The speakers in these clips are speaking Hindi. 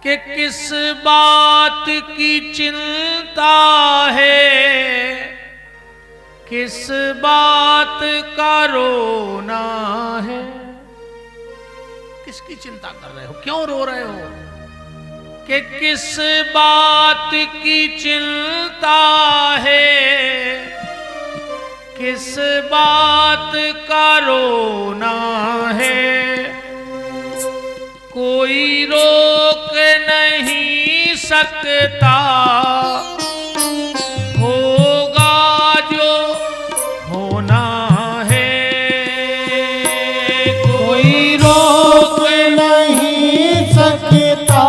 कि किस बात की चिंता है, किस बात का रोना है। किसकी चिंता कर रहे हो, क्यों रो रहे हो? कि किस बात की चिंता है, किस बात का रोना है। कोई रोक नहीं सकता, होगा जो होना है। कोई रोक नहीं सकता,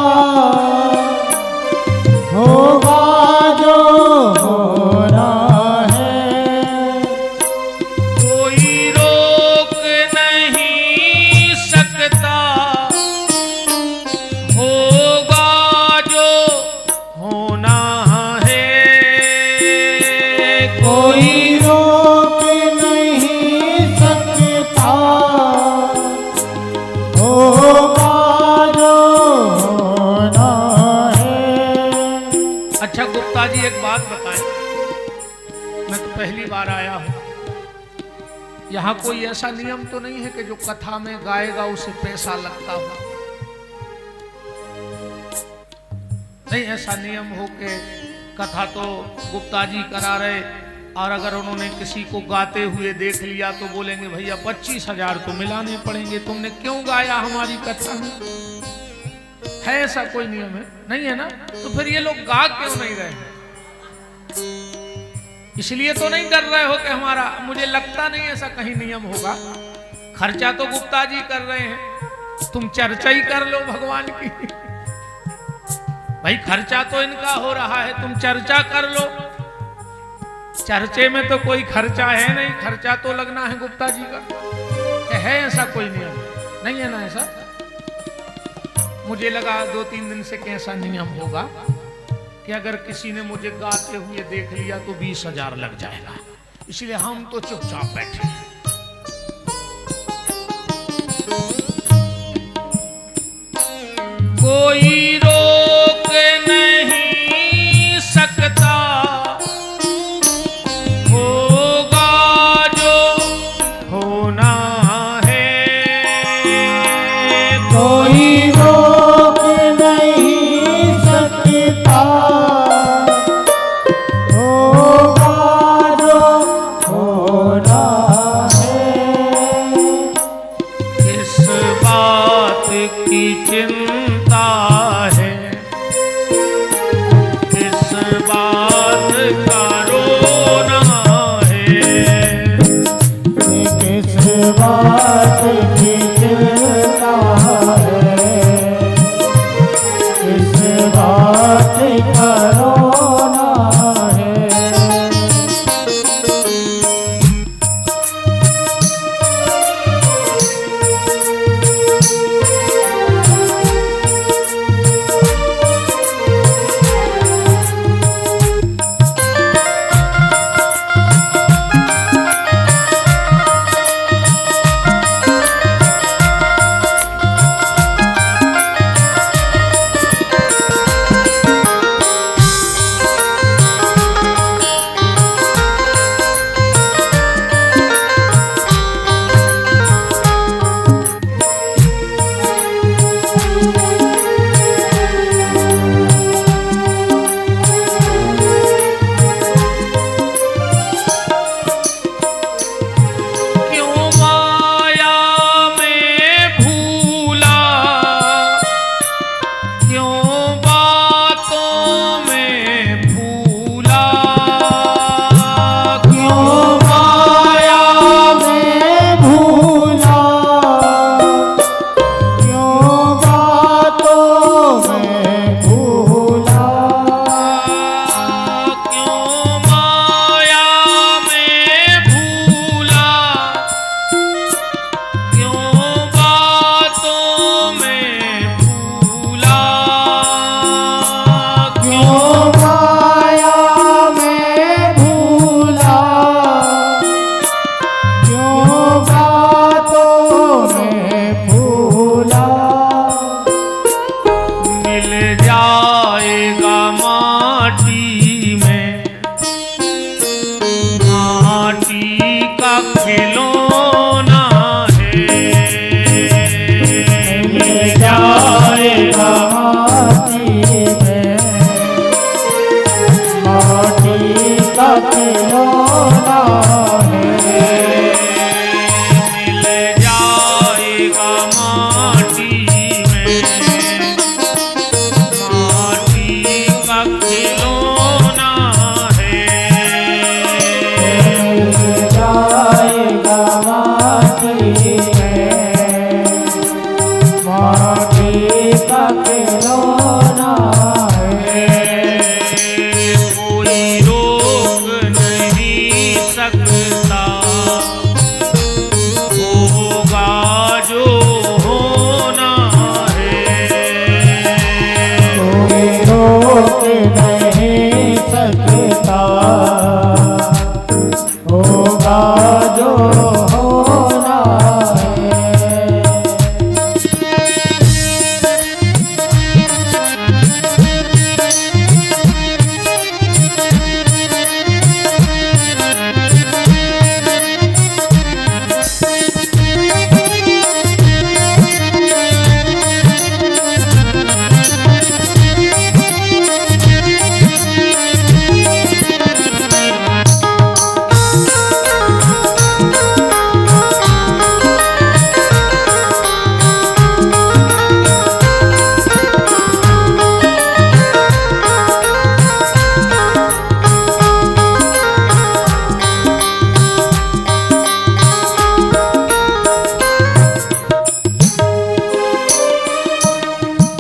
होगा जो होना है। कोई रोक नहीं सकता, होगा जो होना है। कोई रोक नहीं सकता, होगा जो होना है। अच्छा गुप्ता जी एक बात बताएं, मैं तो पहली बार आया हूं, यहाँ कोई ऐसा नियम तो नहीं है कि जो कथा में गाएगा उसे पैसा लगता हो? नहीं ऐसा नियम हो कि कथा तो गुप्ता जी करा रहे और अगर उन्होंने किसी को गाते हुए देख लिया तो बोलेंगे भैया 25,000 तो मिलाने पड़ेंगे, तुमने क्यों गाया हमारी कथा में? है ऐसा कोई नियम है? नहीं है ना? तो फिर ये लोग गा क्यों नहीं रहे हैं? इसलिए तो नहीं कर रहे हो कि हमारा, मुझे लगता नहीं ऐसा कहीं नियम होगा। खर्चा तो गुप्ता जी कर रहे हैं, तुम चर्चा ही कर लो भगवान की। भाई खर्चा तो इनका हो रहा है, तुम चर्चा कर लो। चर्चे में तो कोई खर्चा है नहीं, खर्चा तो लगना है गुप्ता जी का। है ऐसा कोई नियम? नहीं है ना ऐसा? मुझे लगा 2-3 दिन से कैसा नियम होगा कि अगर किसी ने मुझे गाते हुए देख लिया तो 20,000 लग जाएगा, इसलिए हम तो चुपचाप बैठे हैं। कोई रोक नहीं सकता, होगा जो होना है। कोई रोक नहीं सकता, होगा जो होना है। किस बात की चिंता है, किस बात का रोना है। किस बात की चिंता है, किस बात का रोना है। मिल जाएगा माटी में, माटी का खिलौना है। मिल जाएगा माटी में, माटी का खिलौना है। मिल जाएगा माटी में, माटी का खिलौना है। मिल जाएगा माटी में, माटी का खिलौना है। कोई रोक नहीं सकता, होगा जो होना है। कोई रोक नहीं सकता, होगा जो होना है।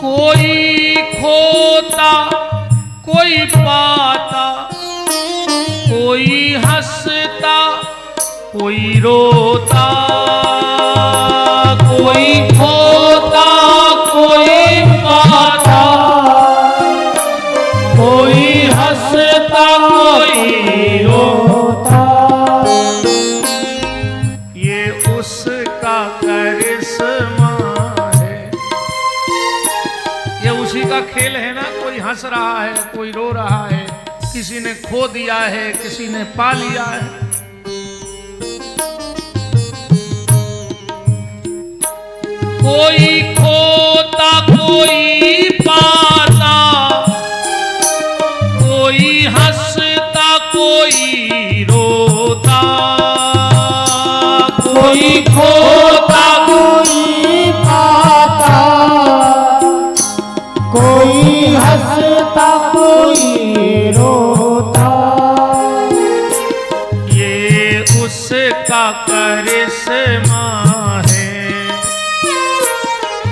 कोई खोता कोई पाता, कोई हंसता कोई रोता। कोई खोता कोई पाता, कोई हंसता कोई रोता। ये उसका करिश्मा है, ये उसी का खेल है ना। कोई हंस रहा है, कोई रो रहा है, किसी ने खो दिया है, किसी ने पा लिया है। कोई खोता कोई पाता, कोई हंसता कोई रोता। कोई खोता कोई पाता, कोई हंसता कोई रोता। ये उसका करिश्मा है,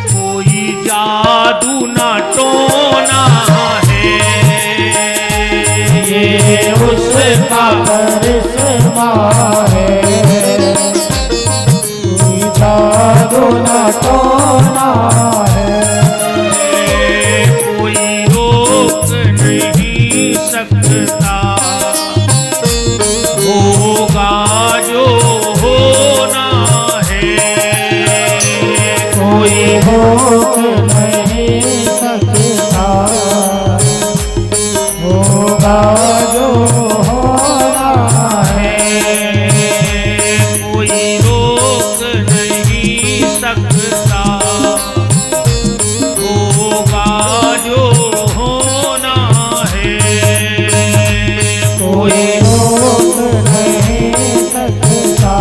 कोई जादू ना टोना है। ये उसका करिश्मा है, कोई जादू न टोना है। कोई रोक नहीं सकता, होगा जो होना है। कोई रोक नहीं सकता, होगा जो होना है। कोई रोक नहीं सकता, होगा जो होना है। कोई रोक नहीं सकता,